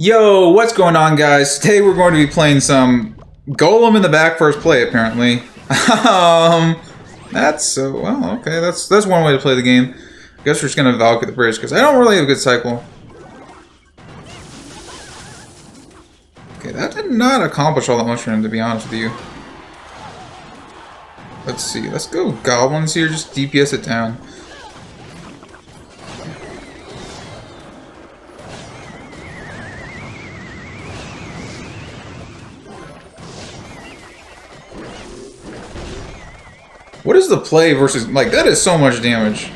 Yo, what's going on, guys? Today we're going to be playing some Golem in the back first play, apparently. That's well, okay. That's one way to play the game. I guess we're just gonna Valk at the bridge because I don't really have a good cycle. Okay, that did not accomplish all that much for him, to be honest with you. Let's see. Let's go goblins here. Just DPS it down. What is the play versus... Like, that is so much damage.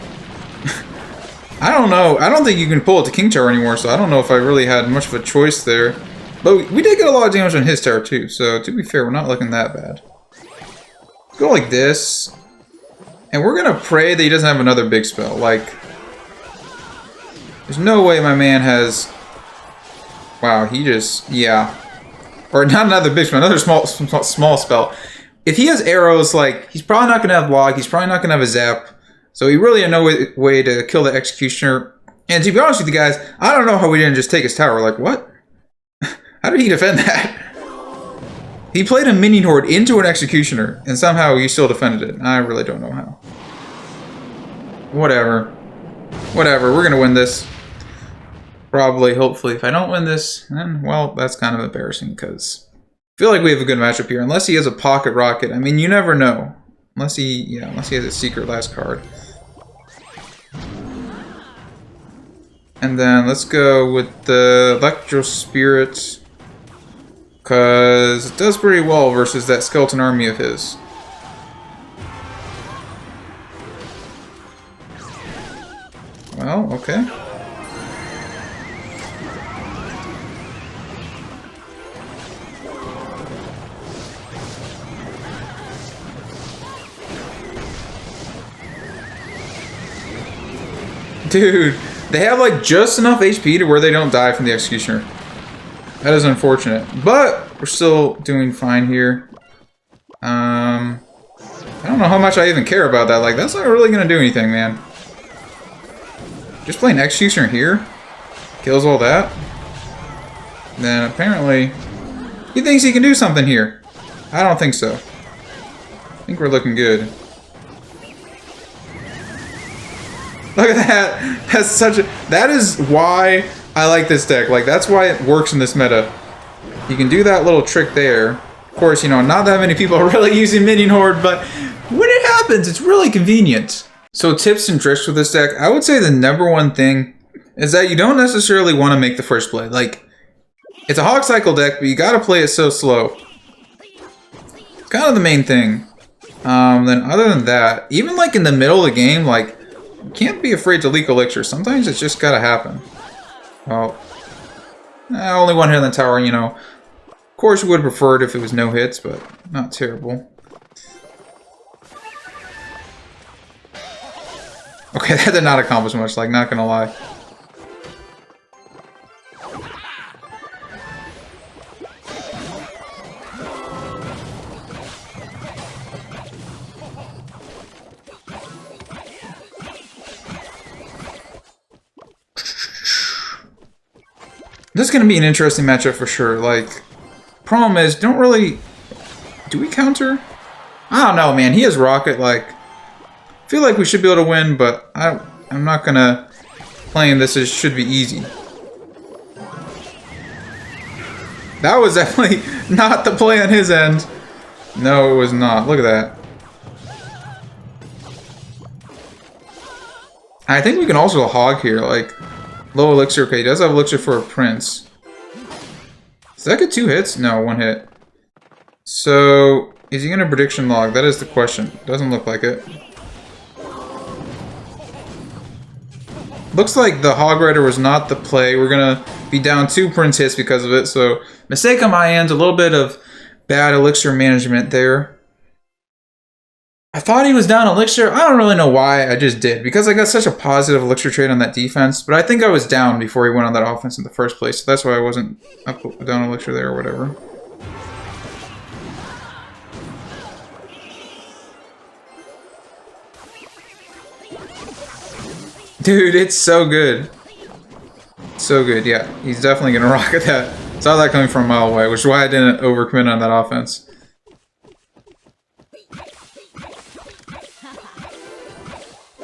I don't know. I don't think you can pull it to King Tower anymore, so I don't know if I really had much of a choice there. But we did get a lot of damage on his tower, too. So, to be fair, we're not looking that bad. Let's go like this. And we're going to pray that he doesn't have another big spell. Like, there's no way my man has... Wow, he just... Yeah. Or not another big spell, another small spell. If he has arrows, like, he's probably not going to have log, he's probably not going to have a zap. So he really had no way to kill the Executioner. And to be honest with you guys, I don't know how we didn't just take his tower. Like, what? How did he defend that? He played a minion horde into an Executioner, and somehow he still defended it. I really don't know how. Whatever. Whatever, we're going to win this. Probably, hopefully. If I don't win this, then, well, that's kind of embarrassing, because... I feel like we have a good matchup here, unless he has a pocket rocket. I mean, you never know. Unless he has a secret last card. And then let's go with the Electro Spirit, because it does pretty well versus that skeleton army of his. Well, okay. Dude, they have like just enough HP to where they don't die from the Executioner. That is unfortunate, but we're still doing fine here. I don't know how much I even care about that. Like, that's not really gonna do anything, man. Just playing Executioner here kills all that. Then apparently he thinks he can do something here. I don't think so. I think we're looking good. Look at that. That's such a... That is why I like this deck. Like, that's why it works in this meta. You can do that little trick there. Of course, you know, not that many people are really using Minion Horde, but when it happens, it's really convenient. So tips and tricks with this deck, I would say the number one thing is that you don't necessarily want to make the first play. Like, it's a Hog Cycle deck, but you gotta play it so slow. It's kind of the main thing. Then other than that, even like in the middle of the game, like, you can't be afraid to leak Elixir. Sometimes it's just gotta happen. Well, only one hit on the tower, you know. Of course, we would have preferred if it was no hits, but not terrible. Okay, that did not accomplish much, like, not gonna lie. This is going to be an interesting matchup for sure. Like, problem is, don't really... Do we counter? I don't know, man. He has Rocket, like... I feel like we should be able to win, but I'm not going to... Playing this should be easy. That was definitely not the play on his end. No, it was not. Look at that. I think we can also hog here, like... Low Elixir, okay, he does have Elixir for a Prince. Does that get 2 hits? No, 1 hit. So, is he gonna prediction log? That is the question. Doesn't look like it. Looks like the Hog Rider was not the play. We're gonna be down 2 Prince hits because of it, so mistake on my end, a little bit of bad Elixir management there. I thought he was down Elixir. I don't really know why, I just did. Because I got such a positive Elixir trade on that defense. But I think I was down before he went on that offense in the first place. So that's why I wasn't up down Elixir there or whatever. Dude, it's so good. So good, yeah. He's definitely gonna rocket that. Saw that coming from a mile away, which is why I didn't overcommit on that offense.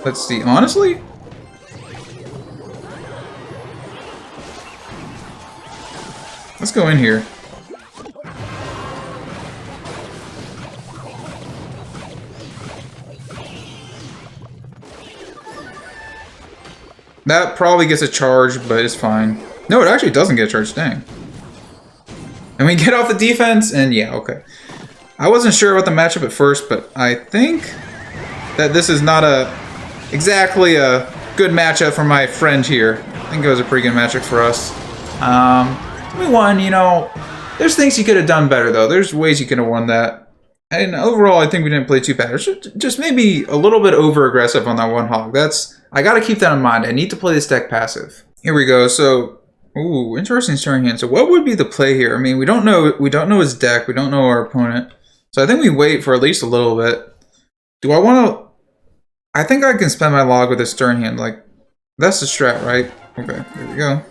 Let's see, honestly? Let's go in here. That probably gets a charge, but it's fine. No, it actually doesn't get a charge, dang. And we get off the defense, and yeah, okay. I wasn't sure about the matchup at first, but I think that this is not exactly a good matchup for my friend here. I think it was a pretty good matchup for us. We won, you know. There's things you could have done better, though. There's ways you could have won that. And overall, I think we didn't play too bad. Just maybe a little bit over-aggressive on that one hog. I gotta keep that in mind. I need to play this deck passive. Here we go. So, ooh, interesting starting hand. So what would be the play here? I mean, we don't know his deck. We don't know our opponent. So I think we wait for at least a little bit. Do I want to... I think I can spend my log with a stern hand. Like, that's the strat, right? Okay, here we go.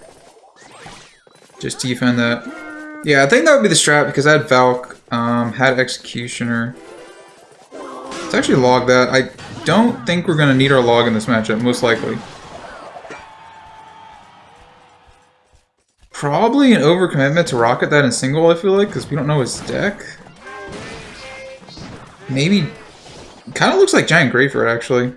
Just defend that. Yeah, I think that would be the strat because I had Valk, had Executioner. Let's actually log that. I don't think we're going to need our log in this matchup, most likely. Probably an overcommitment to rocket that in single, I feel like, because we don't know his deck. Maybe... Kind of looks like Giant Grapefruit, actually.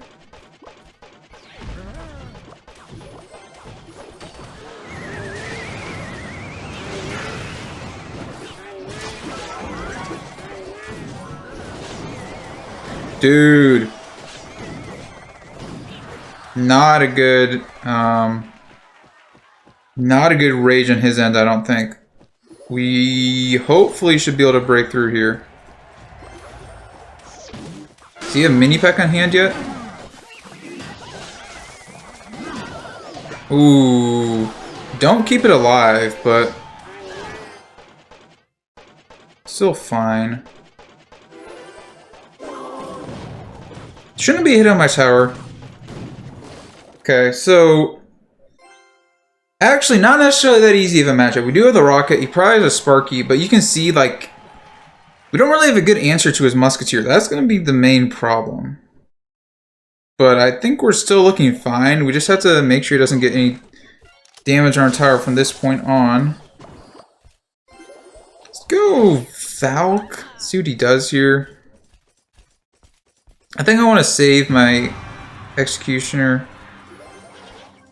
Dude. Not a good rage on his end, I don't think. We hopefully should be able to break through here. Does he have mini pack on hand yet? Ooh. Don't keep it alive, but still fine. Shouldn't be hit on my tower. Okay, so actually not necessarily that easy of a matchup. We do have the rocket. He probably has a Sparky, but you can see like we don't really have a good answer to his Musketeer. That's going to be the main problem. But I think we're still looking fine. We just have to make sure he doesn't get any damage on our tower from this point on. Let's go Valk. See what he does here. I think I want to save my Executioner.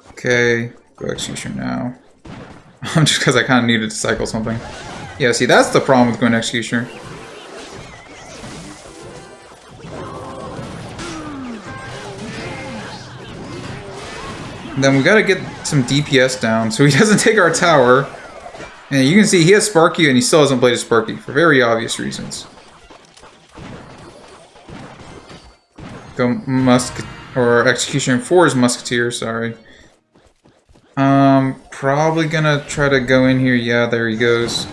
Okay, go Executioner now. Just because I kind of needed to cycle something. Yeah, see, that's the problem with going Executioner. Then we gotta get some DPS down so he doesn't take our tower. And you can see he has Sparky and he still hasn't played a Sparky for very obvious reasons. Go or Executioner for his Musketeer, sorry. Probably gonna try to go in here. Yeah, there he goes.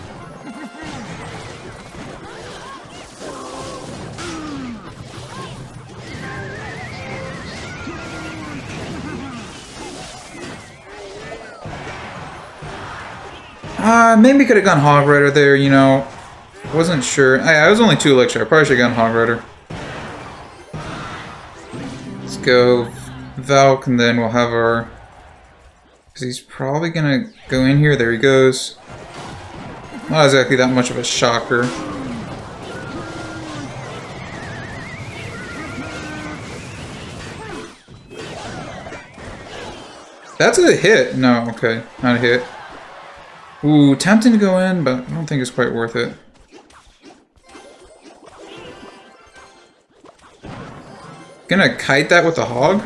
Maybe could have gone Hog Rider there, you know. Wasn't sure. I was only 2 Electro. I probably should have gone Hog Rider. Let's go Valk, and then we'll have our... Because he's probably going to go in here. There he goes. Not exactly that much of a shocker. That's a hit. No, okay. Not a hit. Ooh, tempting to go in, but I don't think it's quite worth it. Gonna kite that with the hog?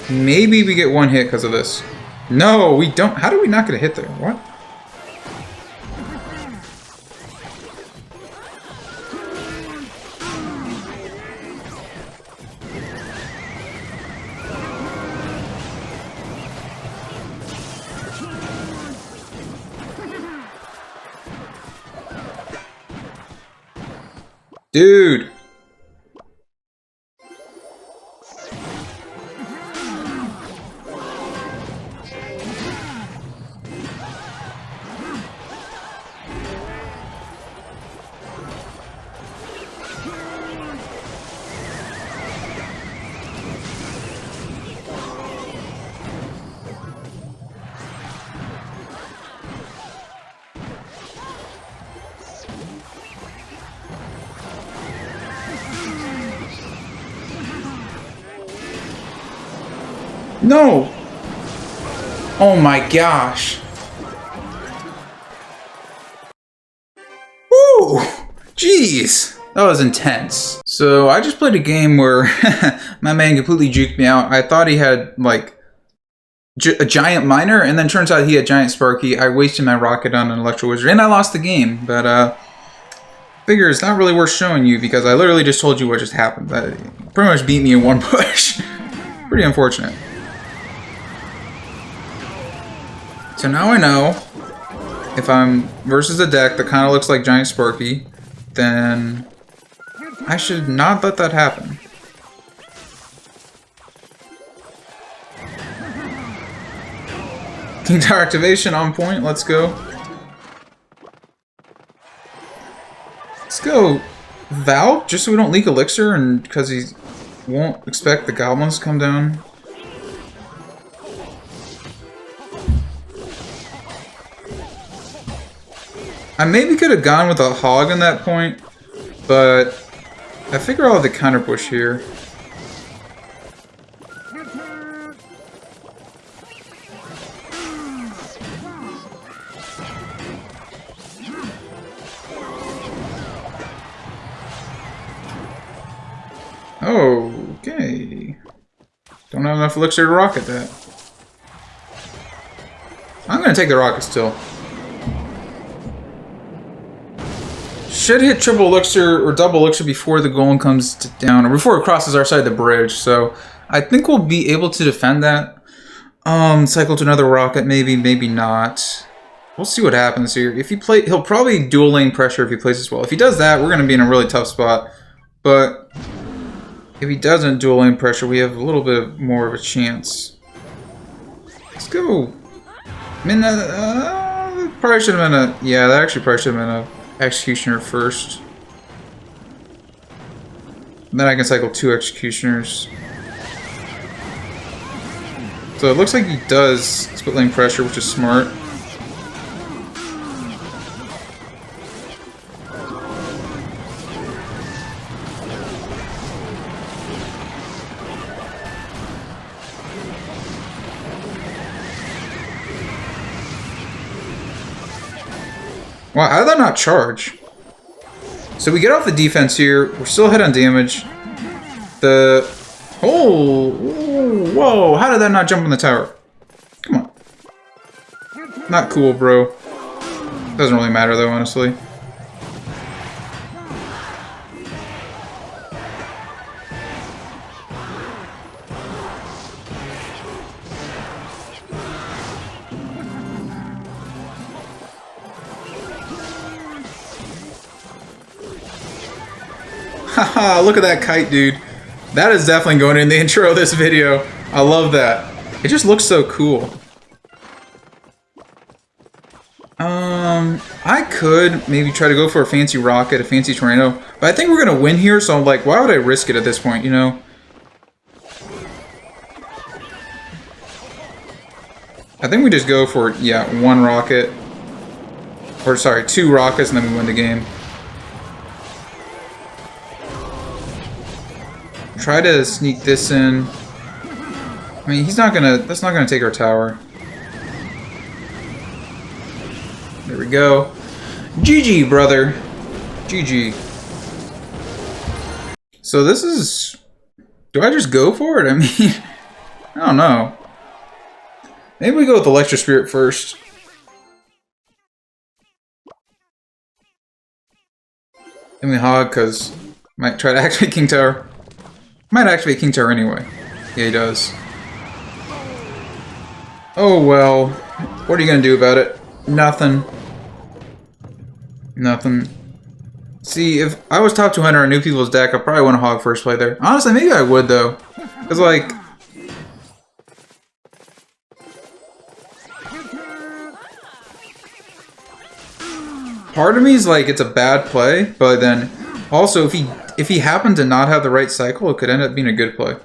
Maybe we get 1 hit because of this. No, we don't. How do we not get a hit there? What? Dude! No! Oh my gosh. Woo! Jeez! That was intense. So I just played a game where my man completely juked me out. I thought he had like a giant miner, and then turns out he had giant Sparky. I wasted my rocket on an Electro Wizard, and I lost the game. But figure it's not really worth showing you because I literally just told you what just happened. That pretty much beat me in one push. Pretty unfortunate. So now I know if I'm versus a deck that kind of looks like giant Sparky, then I should not let that happen. King Tower activation on point. Let's go. Let's go Valve, just so we don't leak Elixir, and because he won't expect the goblins to come down. I maybe could have gone with a hog in that point, but I figure I'll have the counter push here. Okay. Don't have enough elixir to rocket that. I'm gonna take the rocket still. Should hit triple elixir or double elixir before the golem comes down, or before it crosses our side of the bridge, so I think we'll be able to defend that. Cycle to another rocket, maybe, maybe not. We'll see what happens here. If he play, he'll probably dual lane pressure if he plays this well. If he does that, we're gonna be in a really tough spot. But if he doesn't dual lane pressure, we have a little bit more of a chance. Let's go. I mean, probably should have been a... Yeah, that actually probably should have been a Executioner first. And then I can cycle 2 Executioners. So it looks like he does split lane pressure, which is smart. Wow, how did that not charge? So we get off the defense here. We're still ahead on damage. The... Oh! Whoa! How did that not jump on the tower? Come on. Not cool, bro. Doesn't really matter, though, honestly. Haha, look at that kite, dude. That is definitely going in the intro of this video. I love that. It just looks so cool. I could maybe try to go for a fancy rocket, a fancy tornado, but I think we're gonna win here, so I'm like, why would I risk it at this point, you know? I think we just go for, yeah, 1 rocket. Or, sorry, 2 rockets, and then we win the game. Try to sneak this in. I mean, he's not gonna... That's not gonna take our tower. There we go. GG, brother. GG. So this is... Do I just go for it? I mean... I don't know. Maybe we go with Electro Spirit first. Then we hog, because... Might try to activate King Tower. Might activate King Tower anyway. Yeah, he does. Oh well. What are you gonna do about it? Nothing. Nothing. See, if I was top 200 on new people's deck, I probably wouldn't hog first play there. Honestly, maybe I would though. Cause like... Part of me is like, it's a bad play, but then also if he happened to not have the right cycle, it could end up being a good play.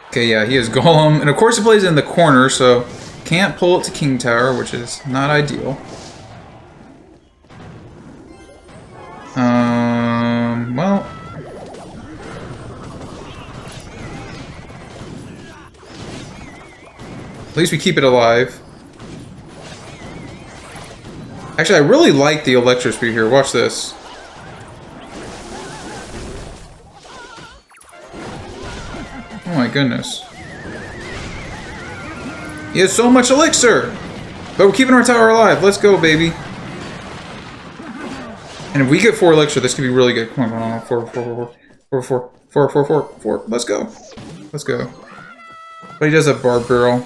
Okay, yeah, he has Golem, and of course he plays in the corner, so can't pull it to King Tower, which is not ideal. At least we keep it alive. Actually, I really like the Electro speed here. Watch this. Oh my goodness. He has so much elixir! But we're keeping our tower alive. Let's go, baby. And if we get 4 elixir, this could be really good. Come on, 4. Let's go. Let's go. But he does have Barb Barrel.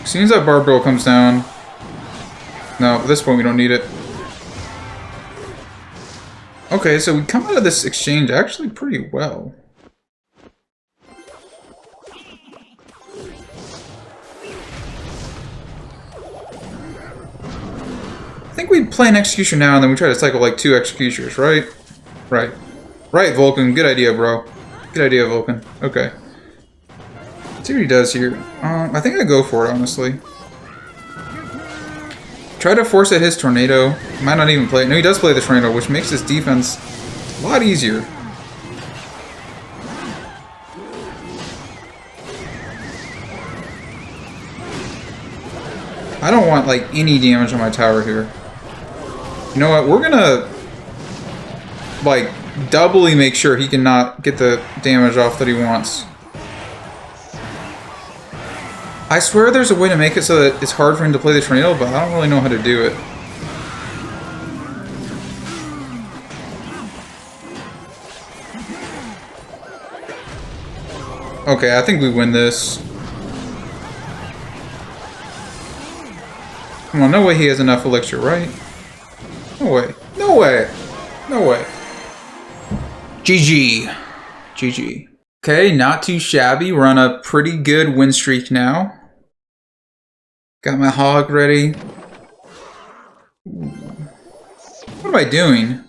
As soon as that Barb Barrel comes down... No, at this point we don't need it. Okay, so we come out of this exchange actually pretty well. I think we play an Executioner now and then we try to cycle like 2 Executioners, right? Right. Right, Vulkan. Good idea, bro. Good idea, Vulkan. Okay. Let's see what he does here. I think I go for it, honestly. Try to force at his Tornado. Might not even play it. No, he does play the Tornado, which makes his defense a lot easier. I don't want, like, any damage on my tower here. You know what? We're gonna, like, doubly make sure he cannot get the damage off that he wants. I swear there's a way to make it so that it's hard for him to play the Tornado, but I don't really know how to do it. Okay, I think we win this. Come on, no way he has enough elixir, right? No way. No way. No way. GG. GG. Okay, not too shabby. We're on a pretty good win streak now. Got my hog ready. What am I doing?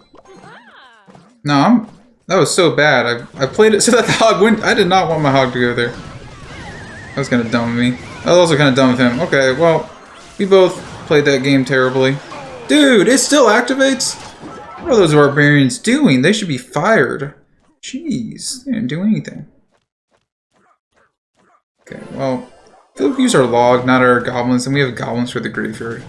No, that was so bad. I played it so that the hog went. I did not want my hog to go there. That was kind of dumb of me. That was also kind of dumb of him. Okay, well, we both played that game terribly. Dude, it still activates? What are those barbarians doing? They should be fired. Jeez, they didn't do anything. Okay, well, I feel like we use our log, not our goblins, and we have goblins for the graveyard.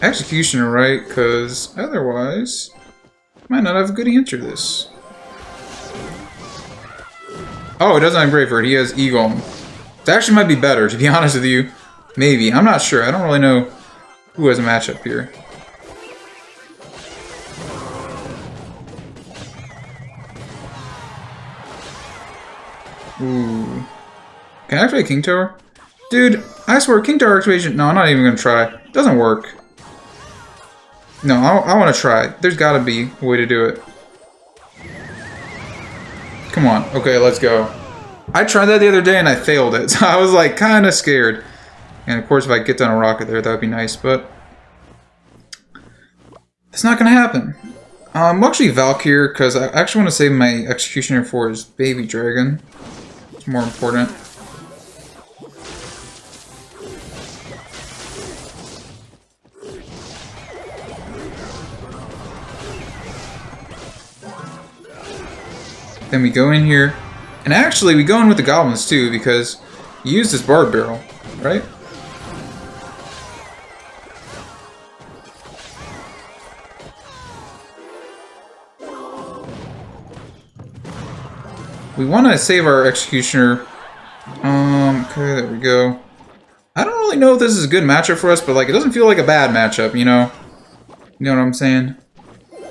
Executioner, right? Because otherwise, might not have a good answer to this. Oh, it doesn't have graveyard. He has Eagle. That actually might be better, to be honest with you. Maybe. I'm not sure. I don't really know who has a matchup here. Ooh. Can I activate King Tower? Dude, I swear, King Tower activation... No, I'm not even going to try. It doesn't work. No, I want to try. There's got to be a way to do it. Come on. Okay, let's go. I tried that the other day and I failed it. So I was like kind of scared. And of course if I get down a rocket there, that would be nice. But it's not going to happen. I'm actually Valkyr because I actually want to save my Executioner for his baby dragon. It's more important. Then we go in here, and actually we go in with the goblins too because you use this Barb Barrel, right? We want to save our Executioner. Okay, there we go. I don't really know if this is a good matchup for us, but like it doesn't feel like a bad matchup, you know? You know what I'm saying?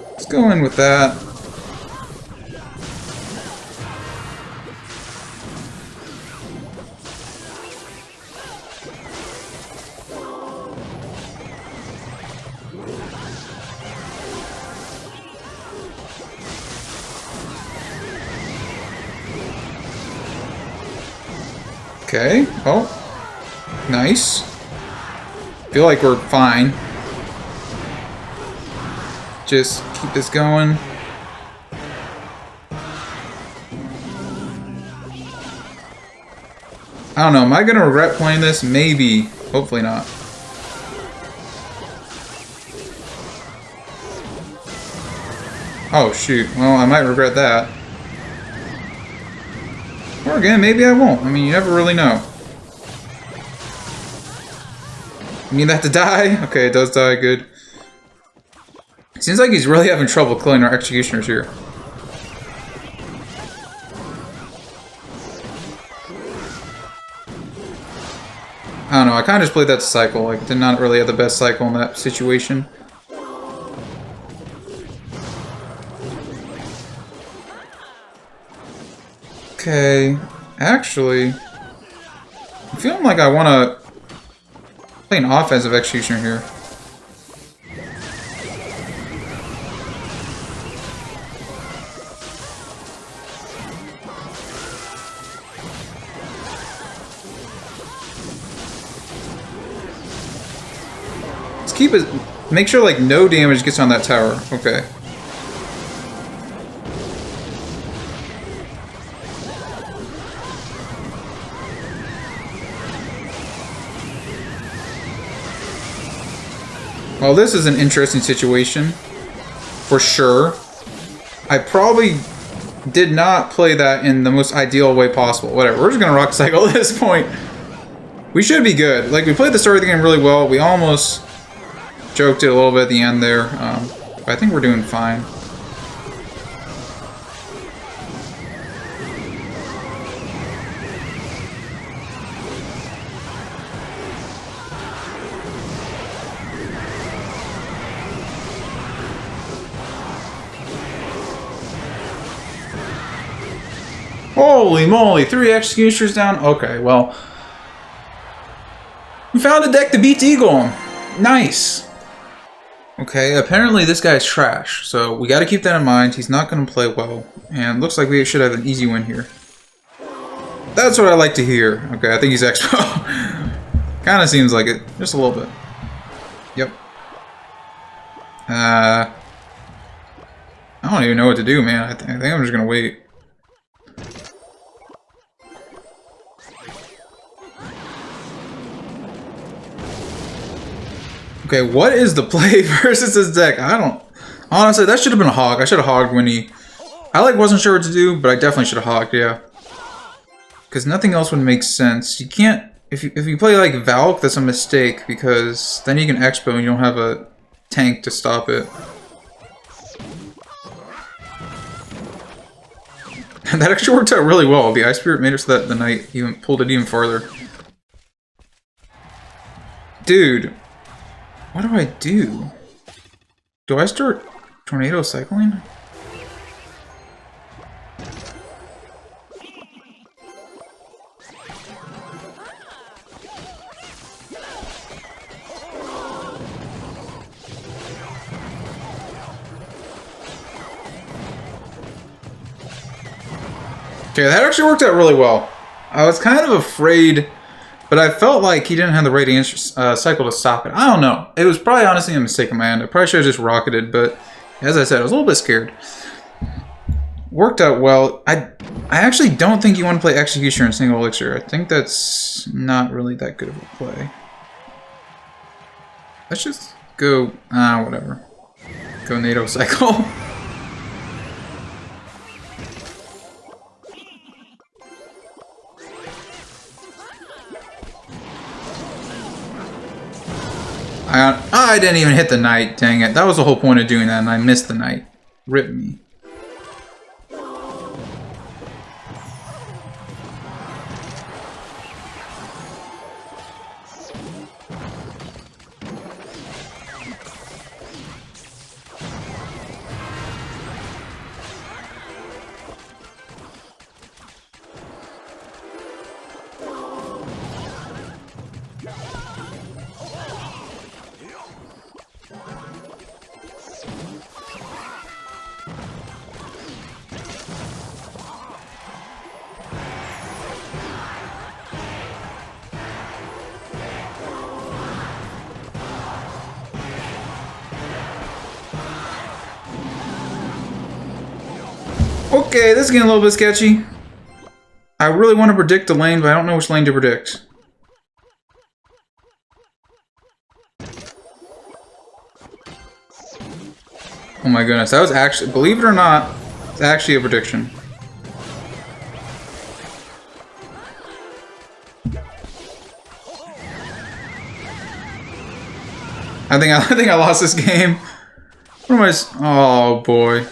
Let's go in with that. Okay, oh, nice. Feel like we're fine. Just keep this going. I don't know, am I gonna regret playing this? Maybe. Hopefully not. Oh, shoot. Well, I might regret that. Or again, maybe I won't. I mean, you never really know. You need that to die? Okay, it does die. Good. Seems like he's really having trouble killing our executioners here. I don't know, I kind of just played that cycle. Like, did not really have the best cycle in that situation. Okay, actually, I'm feeling like I want to play an offensive executioner here. Let's keep it. Make sure like no damage gets on that tower. Okay. Well, this is an interesting situation, for sure. I probably did not play that in the most ideal way possible. Whatever, we're just gonna rock cycle at this point. We should be good. Like, we played the start of the game really well. We almost joked it a little bit at the end there. But I think we're doing fine. Holy moly, 3 executioners down? Okay, well. We found a deck to beat Golem. Nice. Okay, apparently this guy's trash, so we gotta keep that in mind. He's not gonna play well, and looks like we should have an easy win here. That's what I like to hear. Okay, I think he's Expo. Kinda seems like it. Just a little bit. Yep. I don't even know what to do, man. I think I'm just gonna wait. Okay, what is the play versus this deck? I don't... Honestly, that should have been a hog. I should have hogged when he... I, like, wasn't sure what to do, but I definitely should have hogged, yeah. Because nothing else would make sense. You can't... If you play, like, Valk, that's a mistake, because then you can Expo and you don't have a tank to stop it. And that actually worked out really well. The Ice Spirit made it so that the Knight even pulled it even farther. Dude... What do I do? Do I start tornado cycling? Okay, that actually worked out really well. I was kind of afraid, but I felt like he didn't have the right answer, cycle to stop it. I don't know. It was probably honestly a mistake on my end. I probably should have just rocketed, but as I said, I was a little bit scared. Worked out well. I actually don't think you want to play Executioner in single elixir. I think that's not really that good of a play. Let's just go, whatever. Go NATO cycle. I didn't even hit the Knight, dang it. That was the whole point of doing that, and I missed the Knight. Rip me. Okay, this is getting a little bit sketchy. I really want to predict the lane, but I don't know which lane to predict. Oh my goodness, that was actually, believe it or not, it's actually a prediction. I think I lost this game. What am I? Oh boy.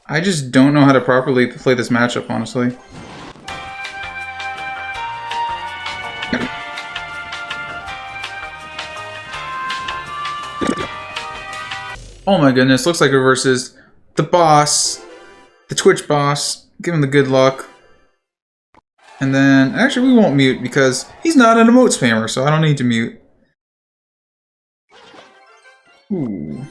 I just don't know how to properly play this matchup, honestly. Oh my goodness, looks like it versus the boss, the Twitch boss. Give him the good luck. And then, actually we won't mute because he's not an emote spammer, so I don't need to mute. Ooh.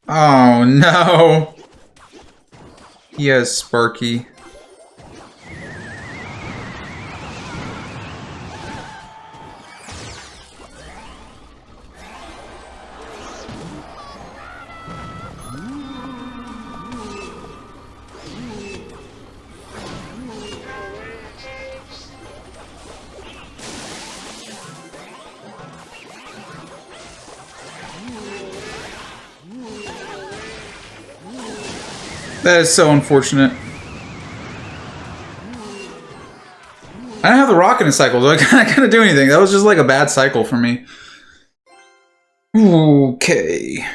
Oh no! He has Sparky. That is so unfortunate. I didn't have the rock in a cycle, so I couldn't do anything. That was just like a bad cycle for me. Okay.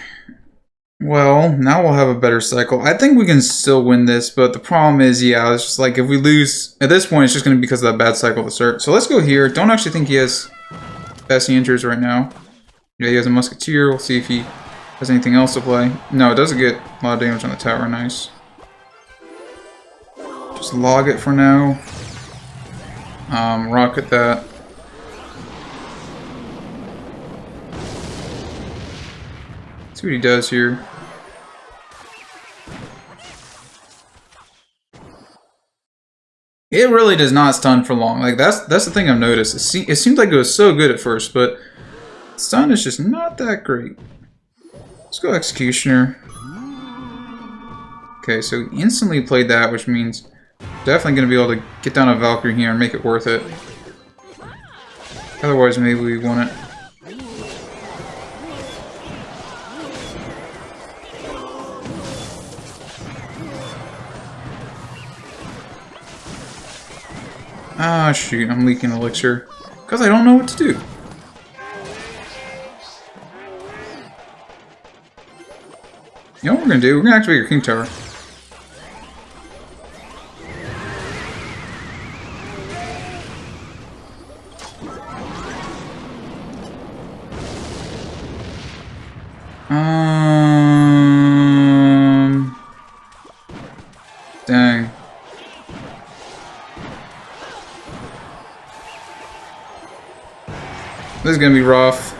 Well, now we'll have a better cycle. I think we can still win this, but the problem is, yeah, it's just like if we lose, at this point, it's just going to be because of that bad cycle to start. So let's go here. Don't actually think he has best enters right now. Yeah, he has a musketeer. We'll see if he has anything else to play. No, it doesn't get a lot of damage on the tower. Nice. Just log it for now. Rocket that. See what he does here. It really does not stun for long. Like that's the thing I've noticed. It seemed like it was so good at first, but stun is just not that great. Let's go Executioner. Okay, so he instantly played that, which means definitely going to be able to get down a Valkyrie here and make it worth it. Otherwise, maybe we won it. Ah, shoot, I'm leaking elixir. Because I don't know what to do. You know what we're going to do? We're going to activate your King Tower. Dang. This is gonna be rough.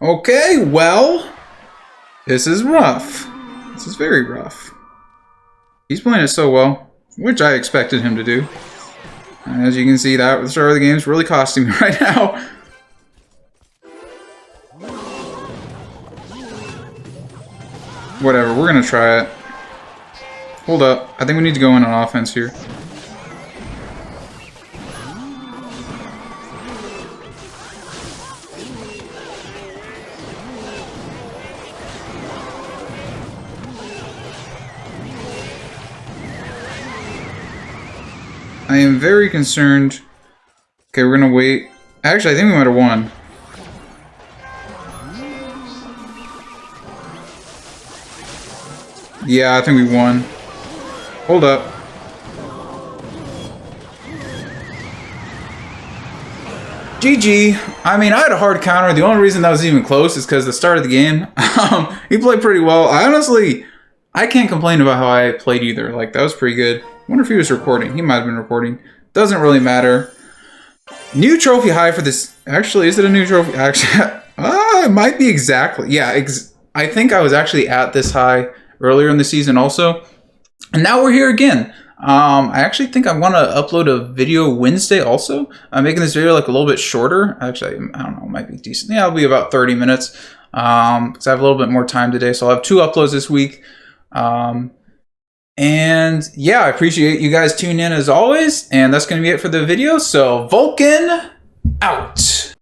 Okay, well, this is rough. This is very rough. He's playing it so well, which I expected him to do. And as you can see, that at the start of the game is really costing me right now. Whatever, we're gonna try it. Hold up, I think we need to go in on offense here. I am very concerned. Okay, we're gonna wait. Actually, I think we might have won. Yeah, I think we won. Hold up. GG. I mean, I had a hard counter. The only reason that was even close is because the start of the game. He played pretty well. I can't complain about how I played either. Like, that was pretty good. Wonder if he was recording. He might have been recording. Doesn't really matter. New trophy high for this. Actually, is it a new trophy? Actually, it might be exactly. Yeah, I think I was actually at this high earlier in the season also. And now we're here again. I actually think I want to upload a video Wednesday also. I'm making this video like a little bit shorter. Actually, I don't know, it might be decent. Yeah, it'll be about 30 minutes because I have a little bit more time today. So I'll have 2 uploads this week. And yeah, I appreciate you guys tuning in as always. And that's going to be it for the video. So Vulkan out.